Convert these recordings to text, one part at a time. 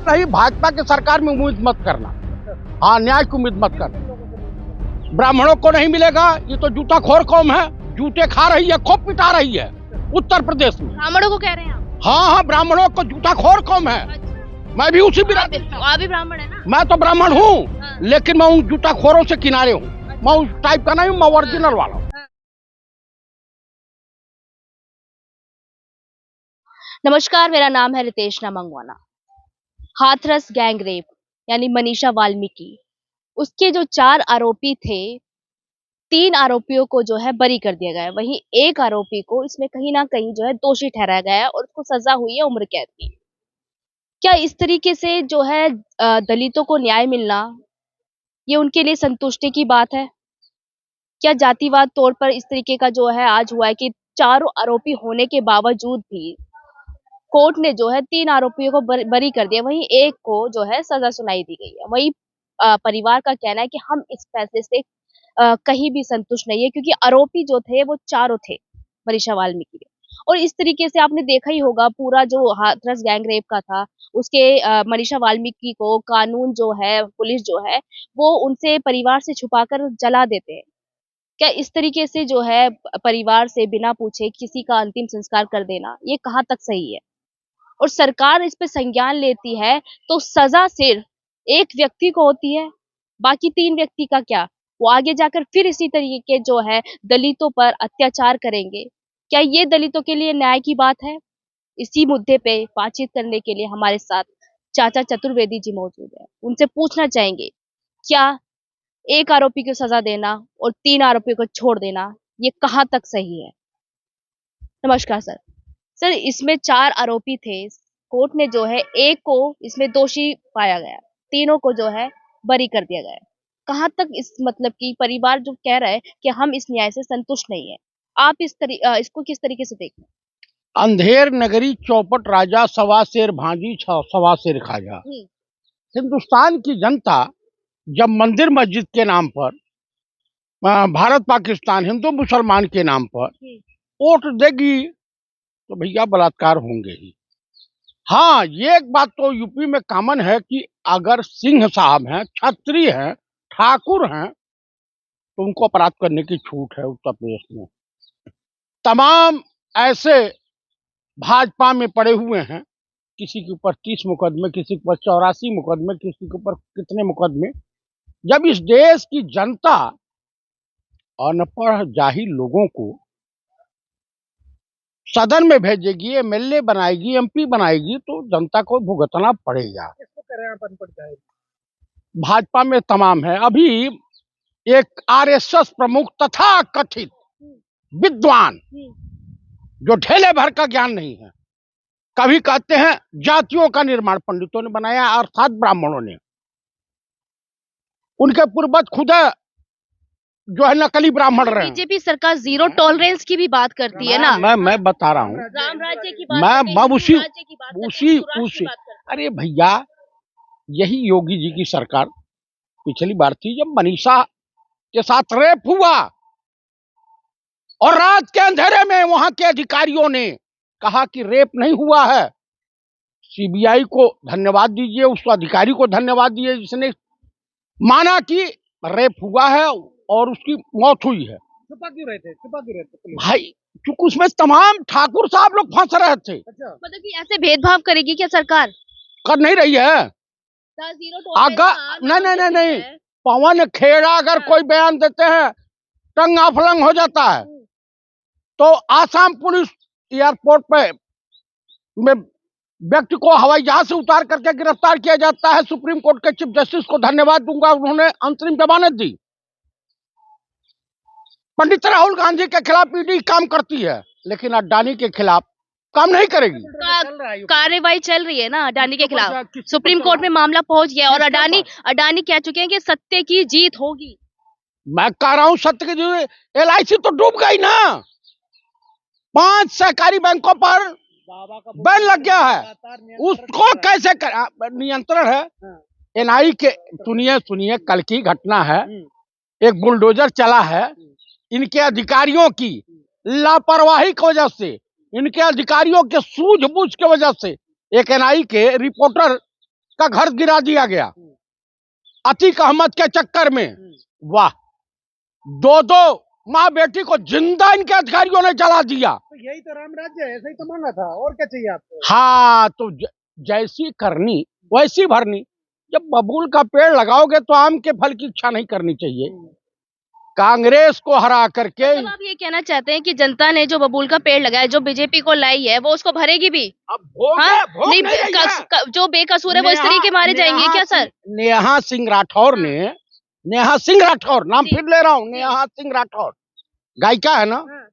नहीं, भाजपा की सरकार में उम्मीद मत करना। हाँ, न्याय की उम्मीद मत करना। ब्राह्मणों को नहीं मिलेगा, ये तो जूताखोर कौम है, जूते खा रही है, खूब पिटा रही है उत्तर प्रदेश में। ब्राह्मणों को कह रहे हैं आप? हाँ, ब्राह्मणों को जूताखोर कौम है। अच्छा। मैं भी उसी आप बिरादरी भी ब्राह्मण है ना? मैं तो ब्राह्मण हूँ, हाँ। लेकिन मैं उन जूताखोरों से किनारे हूँ। मैं उस टाइप का नहीं हूँ, मैं ओरिजिनल वाला हूँ। नमस्कार, मेरा नाम है रितेशना मंगवाना। हाथरस गैंग रेप यानी मनीषा वाल्मीकि, उसके जो 4 आरोपी थे, 3 आरोपियों को जो है बरी कर दिया गया है। वहीं एक आरोपी को इसमें कहीं ना कहीं जो है दोषी ठहराया गया है और उसको सजा हुई है उम्र कैद की। क्या इस तरीके से जो है दलितों को न्याय मिलना, ये उनके लिए संतुष्टि की बात है? क्या जातिवाद तौर पर इस तरीके का जो है आज हुआ है कि चारों आरोपी होने के बावजूद भी कोर्ट ने जो है 3 आरोपियों को बरी कर दिया, वहीं एक को जो है सजा सुनाई दी गई है। वहीं परिवार का कहना है कि हम इस फैसले से कहीं भी संतुष्ट नहीं है, क्योंकि आरोपी जो थे वो चारों थे मनीषा वाल्मीकि के। और इस तरीके से आपने देखा ही होगा, पूरा जो हाथरस गैंग रेप का था, उसके मनीषा वाल्मीकि को कानून जो है, पुलिस जो है, वो उनसे परिवार से छुपाकर जला देते हैं। क्या इस तरीके से जो है परिवार से बिना पूछे किसी का अंतिम संस्कार कर देना, ये कहाँ तक सही है? और सरकार इस पे संज्ञान लेती है तो सजा सिर्फ एक व्यक्ति को होती है, बाकी 3 व्यक्ति का क्या? वो आगे जाकर फिर इसी तरीके जो है दलितों पर अत्याचार करेंगे। क्या ये दलितों के लिए न्याय की बात है? इसी मुद्दे पे बातचीत करने के लिए हमारे साथ चाचा चतुर्वेदी जी मौजूद है। उनसे पूछना चाहेंगे, क्या एक आरोपी को सजा देना और 3 आरोपियों को छोड़ देना, ये कहाँ तक सही है? नमस्कार सर। सर, इसमें 4 आरोपी थे। कोर्ट ने जो है एक को इसमें दोषी पाया गया, तीनों को जो है बरी कर दिया गया। कहाँ तक इस मतलब कि परिवार जो कह रहा है कि हम इस न्याय से संतुष्ट नहीं है, आप इसको किस तरीके से देखते हैं? अंधेर नगरी चौपट राजा, सवा शेर भांजी, सवा शेर खाजा। हिंदुस्तान की जनता जब मंदिर मस्जिद के नाम पर, भारत पाकिस्तान हिंदू मुसलमान के नाम पर वोट देगी, तो भैया बलात्कार होंगे ही। हाँ, ये एक बात तो यूपी में कॉमन है कि अगर सिंह साहब हैं, क्षत्रिय हैं, ठाकुर हैं, तो उनको अपराध करने की छूट है उत्तर प्रदेश में। तमाम ऐसे भाजपा में पड़े हुए हैं, किसी के ऊपर 30 मुकदमे, किसी के ऊपर 84 मुकदमे, किसी के ऊपर कितने मुकदमे। जब इस देश की जनता अनपढ़ जाहिल लोगों को सदन में भेजेगी, एमएलए बनाएगी, एमपी बनाएगी, तो जनता को भुगतना पड़ेगा। किसको करें आप अनपढ़ जाहिल? भाजपा में तमाम है। अभी एक आरएसएस प्रमुख तथा कथित विद्वान, जो ढेले भर का ज्ञान नहीं है, कभी कहते हैं जातियों का निर्माण पंडितों ने बनाया, अर्थात ब्राह्मणों ने। उनके पूर्वज खुद जो है नकली ब्राह्मण रहे। बीजेपी सरकार जीरो टॉलरेंस की भी बात करती है ना? मैं बता रहा हूँ, राम राज्य की बात, मैं उसी अरे भैया, यही योगी जी की सरकार पिछली बार थी, जब मनीषा के साथ रेप हुआ और रात के अंधेरे में वहां के अधिकारियों ने कहा कि रेप नहीं हुआ है। सीबीआई को धन्यवाद दीजिए, उस अधिकारी को धन्यवाद दीजिए जिसने माना कि रेप हुआ है और उसकी मौत हुई है। छुपा क्यों रहे थे भाई? क्योंकि उसमें तमाम ठाकुर साहब लोग फंस रहे थे। मतलब कि ऐसे भेदभाव करेगी क्या सरकार? कर नहीं रही है। अगर नहीं, पवन खेड़ा अगर कोई बयान देते हैं, टंगा फलंग हो जाता है। तो आसाम पुलिस एयरपोर्ट पे में व्यक्ति को हवाई जहाज से उतार करके गिरफ्तार किया जाता है। सुप्रीम कोर्ट के चीफ जस्टिस को धन्यवाद दूंगा, उन्होंने अंतरिम जमानत दी। पंडित राहुल गांधी के खिलाफ ईडी काम करती है, लेकिन अडानी के खिलाफ काम नहीं करेगी। कार्रवाई चल रही है ना अडानी के खिलाफ, सुप्रीम कोर्ट में मामला पहुंच गया और अडानी कह चुके हैं कि सत्य की जीत होगी। मैं कह रहा हूं सत्य की जीत। एलआईसी तो डूब गई ना, 5 सहकारी बैंकों पर बैन लग गया है, उसको कैसे नियंत्रण है? एनआई के सुनिए कल की घटना है, एक बुलडोजर चला है, इनके अधिकारियों की लापरवाही की वजह से, इनके अधिकारियों के सूझबूझ की वजह से एक एनआई के रिपोर्टर का घर गिरा दिया गया अतीक अहमद के चक्कर में। वाह, दो दो माँ बेटी को जिंदा इनके अधिकारियों ने जला दिया। तो यही तो राम राज्य है, ऐसा ही तो मांगा था, और क्या चाहिए आपको? हाँ, तो जैसी करनी वैसी भरनी। जब बबूल का पेड़ लगाओगे तो आम के फल की इच्छा नहीं करनी चाहिए। कांग्रेस को हरा करके मतलब आप ये कहना चाहते हैं कि जनता ने जो बबूल का पेड़ लगाया, जो बीजेपी को लाई है, वो उसको भरेगी भी? अब भोग हाँ? भोग नहीं, नहीं रही है। जो बेकसूर है वो इस तरीके मारे जाएंगे क्या सर? नेहा सिंह राठौर ने, नेहा सिंह राठौर, नाम जी। फिर ले रहा हूँ, नेहा सिंह राठौर गायिका है ना, हाँ,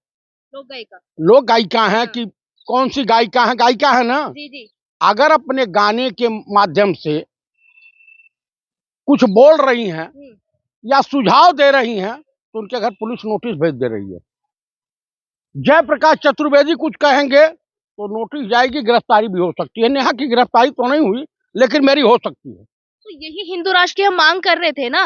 लोक गायिका। लोग गायिका हैं हाँ। कि कौन सी गायिका है, गायिका है ना। जी जी। अगर अपने गाने के माध्यम से कुछ बोल रही हैं या सुझाव दे रही हैं तो उनके घर पुलिस नोटिस भेज दे रही है। जयप्रकाश चतुर्वेदी कुछ कहेंगे तो नोटिस जाएगी, गिरफ्तारी भी हो सकती है। नेहा की गिरफ्तारी तो नहीं हुई लेकिन मेरी हो सकती है। तो यही हिंदू राष्ट्र की हम मांग कर रहे थे ना,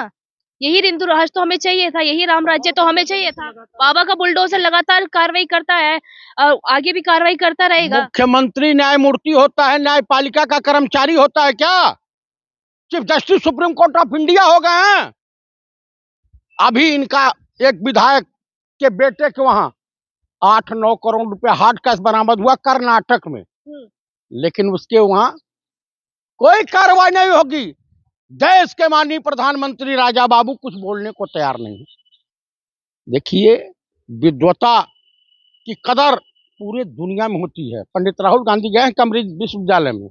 यही हिंदू राष्ट्र तो हमें चाहिए था, यही राम राज्य तो हमें चाहिए था। बाबा का बुलडोजर लगातार कार्रवाई करता है, आगे भी कार्रवाई करता रहेगा। मुख्यमंत्री न्यायमूर्ति होता है, न्यायपालिका का कर्मचारी होता है क्या? Chief justice supreme court of India हो गए हैं। अभी इनका एक विधायक के बेटे के वहां 8-9 करोड़ रुपए हार्ड कैश बरामद हुआ कर्नाटक में, लेकिन उसके वहां कोई कार्रवाई नहीं होगी। देश के माननीय प्रधानमंत्री राजा बाबू कुछ बोलने को तैयार नहीं। देखिए, विद्वता की कदर पूरे दुनिया में होती है। पंडित राहुल गांधी गए हैं कैम्ब्रिज विश्वविद्यालय में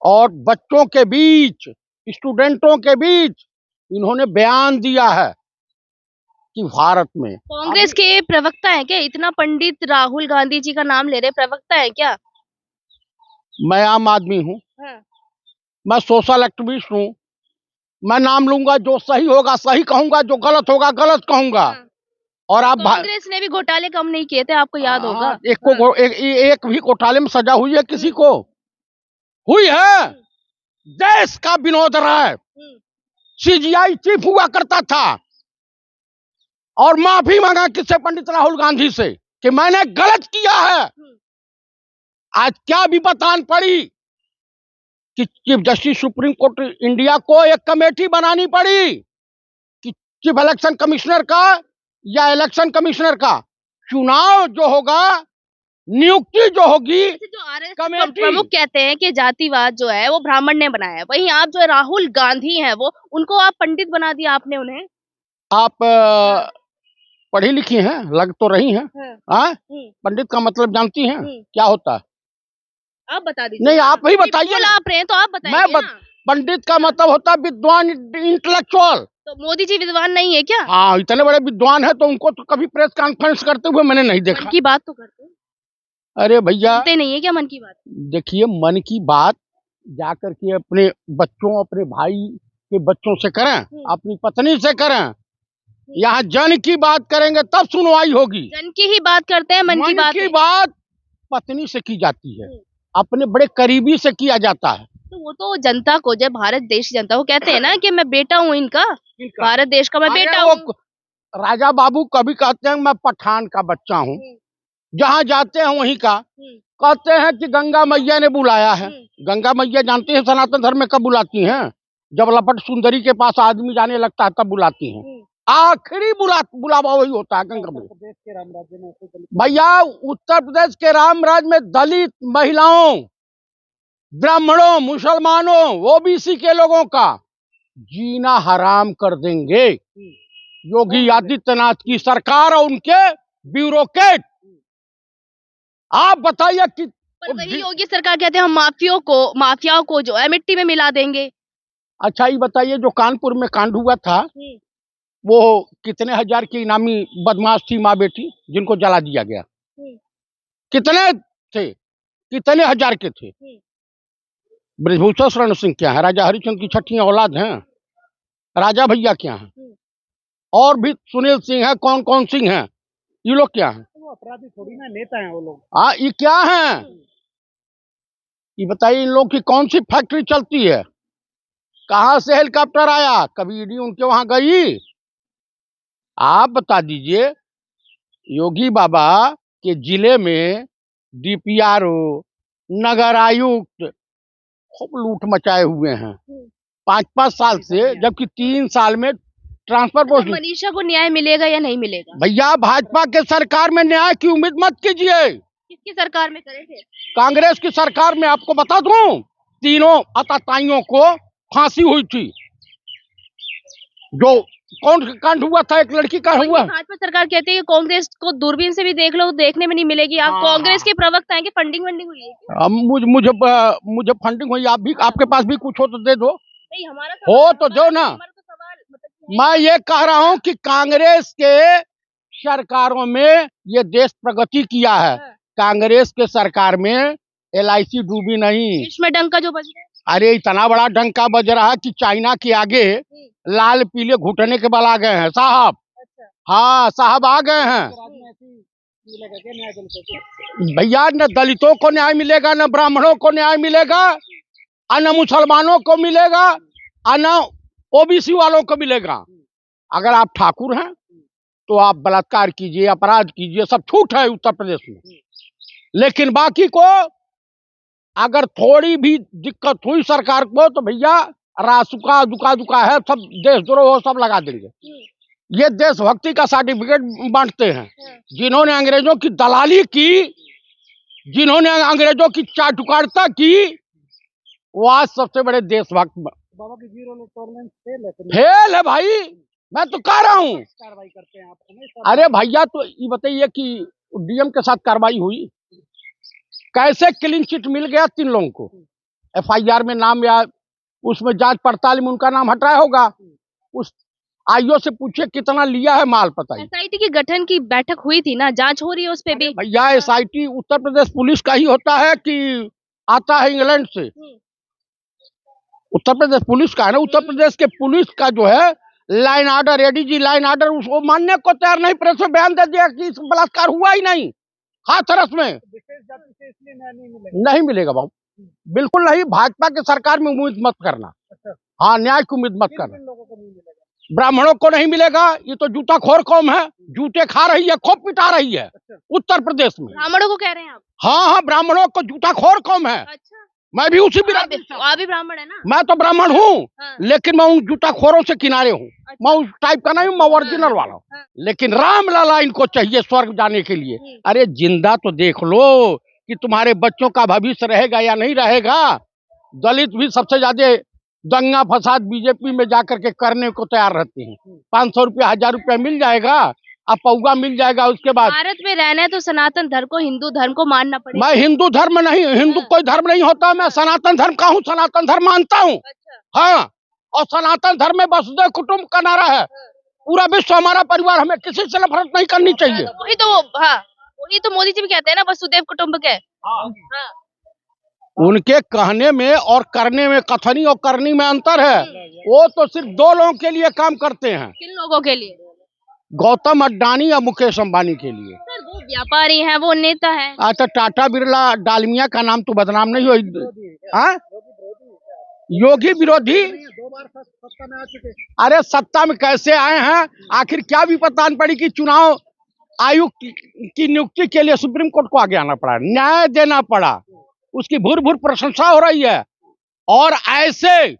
और बच्चों के बीच, स्टूडेंटों के बीच इन्होंने बयान दिया है कि भारत में कांग्रेस के प्रवक्ता है क्या? इतना पंडित राहुल गांधी जी का नाम ले रहे, प्रवक्ता है क्या? मैं आम आदमी हूँ, हाँ। मैं सोशल एक्टिविस्ट हूँ। मैं नाम लूंगा, जो सही होगा सही कहूंगा, जो गलत होगा गलत कहूंगा। हाँ। और आप कांग्रेस ने भी घोटाले कम नहीं किए थे, आपको याद होगा। एक भी घोटाले में सजा हुई है किसी को? हुई है? देश का विनोद राय सीजीआई चीफ हुआ करता था और माफी मांगा किससे? पंडित राहुल गांधी से कि मैंने गलत किया है। आज क्या विपत आन पड़ी कि chief justice supreme court India को एक कमेटी बनानी पड़ी कि चीफ इलेक्शन कमिश्नर का या इलेक्शन कमिश्नर का चुनाव जो होगा, नियुक्ति जो होगी, जो आरएसएस कमेटी। प्रमुख कहते हैं कि जातिवाद जो है वो ब्राह्मण ने बनाया है, वहीं आप जो है राहुल गांधी हैं, वो उनको आप पंडित बना दिया आपने उन्हें। आप पढ़ी लिखी हैं, लग तो रही हैं। पंडित का मतलब जानती हैं क्या होता है? आप बता दीजिए। नहीं, आप ही बताइए ना। आप रहे हैं तो आप बताइए। पंडित का मतलब होता है विद्वान, इंटेलेक्चुअल। तो मोदी जी विद्वान नहीं है क्या? हाँ, इतने बड़े विद्वान है तो उनको तो कभी प्रेस कॉन्फ्रेंस करते हुए मैंने नहीं देखा। मन की बात तो करते हैं। अरे भैया, सुनते नहीं है क्या मन की बात? देखिए, मन की बात जाकर के अपने बच्चों, अपने भाई के बच्चों से करें, अपनी पत्नी से करें। यहाँ जन की बात करेंगे तब सुनवाई होगी। जन की ही बात करते हैं, मन की बात पत्नी से की जाती है, अपने बड़े करीबी से किया जाता है। तो वो तो जनता को, जब भारत देश की जनता को कहते हैं ना कि मैं बेटा हूँ इनका, भारत देश का मैं बेटा हूँ। राजा बाबू कभी कहते हैं मैं पठान का बच्चा हूँ, जहाँ जाते हैं वहीं का। कहते हैं कि गंगा मैया ने बुलाया है। गंगा मैया जानते हैं सनातन धर्म में कब बुलाती हैं? जब लपट सुंदरी के पास आदमी जाने लगता है तब बुलाती हैं। आखिरी बुलावा वही होता है गंगा मैया। भैया, उत्तर प्रदेश के राम राज्य में दलित महिलाओं, ब्राह्मणों, मुसलमानों, ओबीसी के लोगों का जीना हराम कर देंगे योगी आदित्यनाथ की सरकार और उनके ब्यूरोक्रेट। आप बताइए कि वही योगी सरकार कहते हैं हम माफियाओं को जो है मिट्टी में मिला देंगे। अच्छा, ये बताइए, जो कानपुर में कांड हुआ था वो कितने हजार की इनामी बदमाश थी माँ बेटी जिनको जला दिया गया? कितने थे? कितने हजार के थे? ब्रजभूषण शरण सिंह क्या है? राजा हरिश्चंद्र की छठी औलाद हैं। राजा भैया क्या हैं? और भी सुनील सिंह है, कौन कौन सिंह हैं, ये लोग क्या हैं? अपराधी थोड़ी ना, नेता हैं वो लोग। हाँ, ये क्या हैं? ये बताइए, इन लोग की कौन सी फैक्ट्री चलती है? कहाँ से हेलीकॉप्टर आया? कभी ईडी उनके वहां गई? आप बता दीजिए। योगी बाबा के जिले में डीपीआरओ, नगर आयुक्त खूब लूट मचाए हुए हैं 5-5 साल से, जबकि 3 साल में ट्रांसफर पोस्ट। मनीषा को न्याय मिलेगा या नहीं मिलेगा? भैया भाजपा के सरकार में न्याय की उम्मीद मत कीजिए। किसकी सरकार में करे थे? कांग्रेस की सरकार में आपको बता दूं, तीनों आतताइयों को फांसी हुई थी। जो कौन कांड हुआ था, एक लड़की का हुआ। भाजपा सरकार कहती है कि कांग्रेस को दूरबीन से भी देख लो, देखने में नहीं मिलेगी। आप कांग्रेस के प्रवक्ता हैं कि फंडिंग हुई है? मुझे फंडिंग हुई, आप भी, आपके पास भी कुछ हो तो दे दो। नहीं, हमारा हो तो दो ना। मैं ये कह रहा हूँ कि कांग्रेस के सरकारों में ये देश प्रगति किया है। कांग्रेस के सरकार में LIC डूबी नहीं। इसमें डंका जो बज रहा है, अरे इतना बड़ा डंका बज रहा है कि चाइना के आगे लाल पीले घुटने के बल आ गए हैं साहब। हाँ साहब, आ गए हैं भैया। न दलितों को न्याय मिलेगा, न ब्राह्मणों को न्याय मिलेगा, न मुसलमानों को मिलेगा, न OBC वालों को मिलेगा। अगर आप ठाकुर हैं तो आप बलात्कार कीजिए, अपराध कीजिए, सब छूट है उत्तर प्रदेश में। लेकिन बाकी को अगर थोड़ी भी दिक्कत हुई सरकार को तो भैया रासुका दुका है, सब देशद्रोह सब लगा देंगे। ये देशभक्ति का सर्टिफिकेट बांटते हैं। जिन्होंने अंग्रेजों की दलाली की, जिन्होंने अंग्रेजों की चाटुकारिता की, वो आज सबसे बड़े देशभक्त। बाबा की जीरो टॉलरेंस फेल है भाई, मैं तो कह रहा हूँ। कार्रवाई करते हैं आप? अरे भैया, तो ये बताइए कि DM के साथ कार्रवाई हुई कैसे? क्लीन चिट मिल गया 3 लोगों को, FIR में नाम, या उसमें जांच पड़ताल में उनका नाम हटाया होगा। उस IO से पूछे कितना लिया है माल, पता है। SIT के गठन की बैठक हुई थी ना, जांच हो रही है उस पे भी। भैया SIT उत्तर प्रदेश पुलिस का ही होता है कि आता है इंग्लैंड से? उत्तर प्रदेश पुलिस का है ना। उत्तर प्रदेश के पुलिस का जो है line order, ADG line order, उसको मानने को तैयार नहीं। प्रेस में बयान दे दिया कि बलात्कार हुआ ही नहीं, हाथरस में। विशेष जाति से इसलिए न्याय नहीं नहीं मिलेगा बाबू, बिल्कुल नहीं। भाजपा के सरकार में उम्मीद मत करना। हाँ, न्याय की उम्मीद मत करना। लोगों को नहीं मिलेगा? ब्राह्मणों को नहीं मिलेगा, ये तो जूता खोर कौम है, जूते खा रही है, खूब पिटा रही है उत्तर प्रदेश में। ब्राह्मणों को कह रहे हैं आप? हाँ, ब्राह्मणों को जूता खोर कौम है। अच्छा, मैं भी उसी बिरादरी से। आप भी ब्राह्मण है ना? मैं तो ब्राह्मण हूँ, लेकिन मैं उन जूता खोरों से किनारे हूँ। मैं उस टाइप का नहीं हूँ, मैं ओरिजिनल वाला हूँ। लेकिन रामलला इनको चाहिए स्वर्ग जाने के लिए। अरे जिंदा तो देख लो कि तुम्हारे बच्चों का भविष्य रहेगा या नहीं रहेगा। दलित भी सबसे ज्यादा दंगा फसाद बीजेपी में जाकर के करने को तैयार रहते हैं। 500 रुपया 1000 रुपया मिल जाएगा, अब पौगा मिल जाएगा, उसके बाद। भारत में रहना है तो सनातन धर्म को, हिंदू धर्म को मानना पड़ेगा। मैं हिंदू धर्म नहीं, हिंदू कोई धर्म नहीं होता। मैं सनातन धर्म का हूँ, सनातन धर्म मानता हूँ। हाँ, और सनातन धर्म में वसुधैव कुटुंब का नारा है। पूरा विश्व हमारा परिवार, हमें किसी से नफरत नहीं करनी चाहिए। वही तो मोदी जी भी कहते हैं ना, वसुधैव कुटुंब के। उनके कहने में और करने में, कथनी और करनी में अंतर है। वो तो सिर्फ 2 लोगों के लिए काम करते हैं। किन लोगों के लिए? गौतम अडानी या मुकेश अंबानी के लिए। सर, वो व्यापारी हैं, वो नेता हैं। अच्छा, टाटा बिरला डालमिया का नाम तो बदनाम नहीं हो? योगी विरोधी 2 बार सत्ता में आ चुके। अरे सत्ता में कैसे आए हैं? आखिर क्या विपत्तान पड़ी कि चुनाव आयुक्त की नियुक्ति के लिए सुप्रीम कोर्ट को आगे आना पड़ा, न्याय देना पड़ा। उसकी भूर भूर प्रशंसा हो रही है। और ऐसे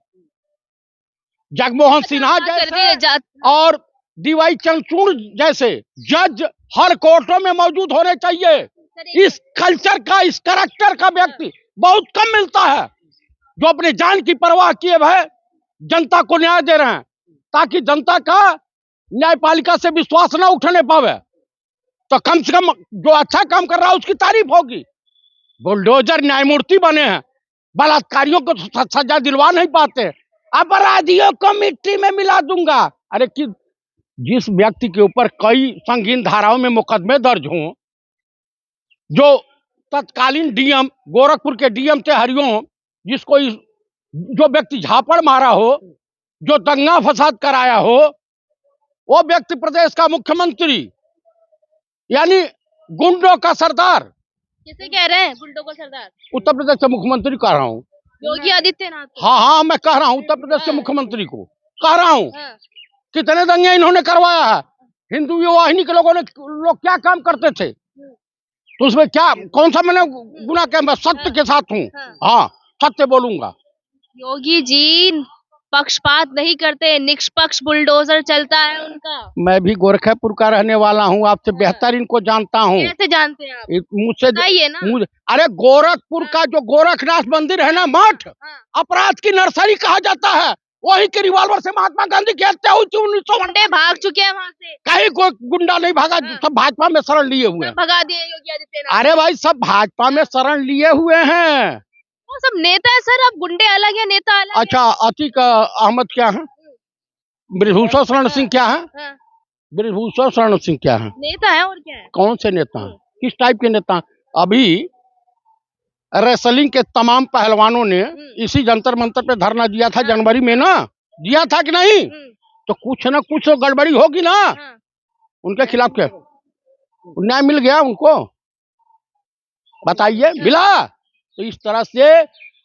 जगमोहन सिन्हा जैसे और DY चंद्रचूड़ जैसे जज हर कोर्टों में मौजूद होने चाहिए। इस कल्चर का, इस कैरेक्टर का व्यक्ति बहुत कम मिलता है, जो अपने जान की परवाह किए हुए जनता को न्याय दे रहे हैं, ताकि जनता का न्यायपालिका से विश्वास न उठने पावे। तो कम से कम जो अच्छा काम कर रहा है उसकी तारीफ होगी। बुलडोजर न्यायमूर्ति बने हैं, बलात्कारियों को सजा दिलवा नहीं पाते, अपराधियों को मिट्टी में मिला दूंगा। अरे कि जिस व्यक्ति के ऊपर कई संगीन धाराओं में मुकदमे दर्ज हों, जो तत्कालीन DM गोरखपुर के DM थे हरिओम, जिसको जो व्यक्ति झापड़ मारा हो, जो दंगा फसाद कराया हो, वो व्यक्ति प्रदेश का मुख्यमंत्री, यानी गुंडों का सरदार। किसे कह रहे हैं गुंडों को सरदार? उत्तर प्रदेश के मुख्यमंत्री कह रहा हूँ, योगी आदित्यनाथ। हाँ, मैं कह रहा हूँ उत्तर प्रदेश के मुख्यमंत्री को कह रहा हूँ। कितने दंगे इन्होंने करवाया है। हिंदू वाहिनी के लोग क्या काम करते थे, तो उसमें क्या, कौन सा मैंने गुनाह किया? मैं सत्य के साथ हूँ। हाँ, सत्य बोलूंगा। योगी जी पक्षपात नहीं करते, निष्पक्ष बुलडोजर चलता है उनका। मैं भी गोरखपुर का रहने वाला हूँ, आपसे बेहतर इनको जानता हूँ। कैसे जानते हैं आप? मुझसे बताइए ना। अरे गोरखपुर का जो गोरखनाथ मंदिर है ना मठ, अपराध की नर्सरी कहा जाता है। वही के रिवॉल्वर से महात्मा गांधी की हत्या हुई थी 1900। गुंडे भाग चुके हैं वहाँ से। कहीं कोई गुंडा नहीं भागा, सब भाजपा में शरण लिए हुए हैं। भगा दिए योगी आदित्यनाथ। अरे भाई सब भाजपा में शरण लिए हुए हैं। वो सब नेता है सर, अब गुंडे अलग है, नेता अलग अच्छा, अतीक अहमद क्या है? ब्रिजभूषण शरण सिंह क्या है? है। ब्रिजभूषण शरण सिंह क्या है? नेता है और क्या है। कौन से नेता हैं? किस टाइप के नेता हैं? अभी रेसलिंग के तमाम पहलवानों ने इसी जंतर मंतर पे धरना दिया था जनवरी में ना, दिया था कि नहीं? तो कुछ ना कुछ तो गड़बड़ी होगी ना। उनके खिलाफ क्या न्याय मिल गया उनको? बताइए, मिला? तो इस तरह से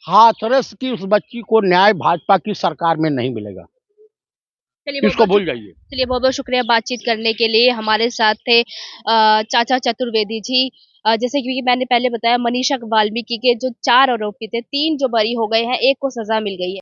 हाथरस की उस बच्ची को न्याय भाजपा की सरकार में नहीं मिलेगा, इसको भूल जाइए। चलिए बहुत बहुत शुक्रिया बातचीत करने के लिए। हमारे साथ थे चाचा चतुर्वेदी जी। जैसे कि मैंने पहले बताया, मनीषा वाल्मीकि के जो 4 आरोपी थे, 3 जो बरी हो गए हैं, 1 को सजा मिल गई है।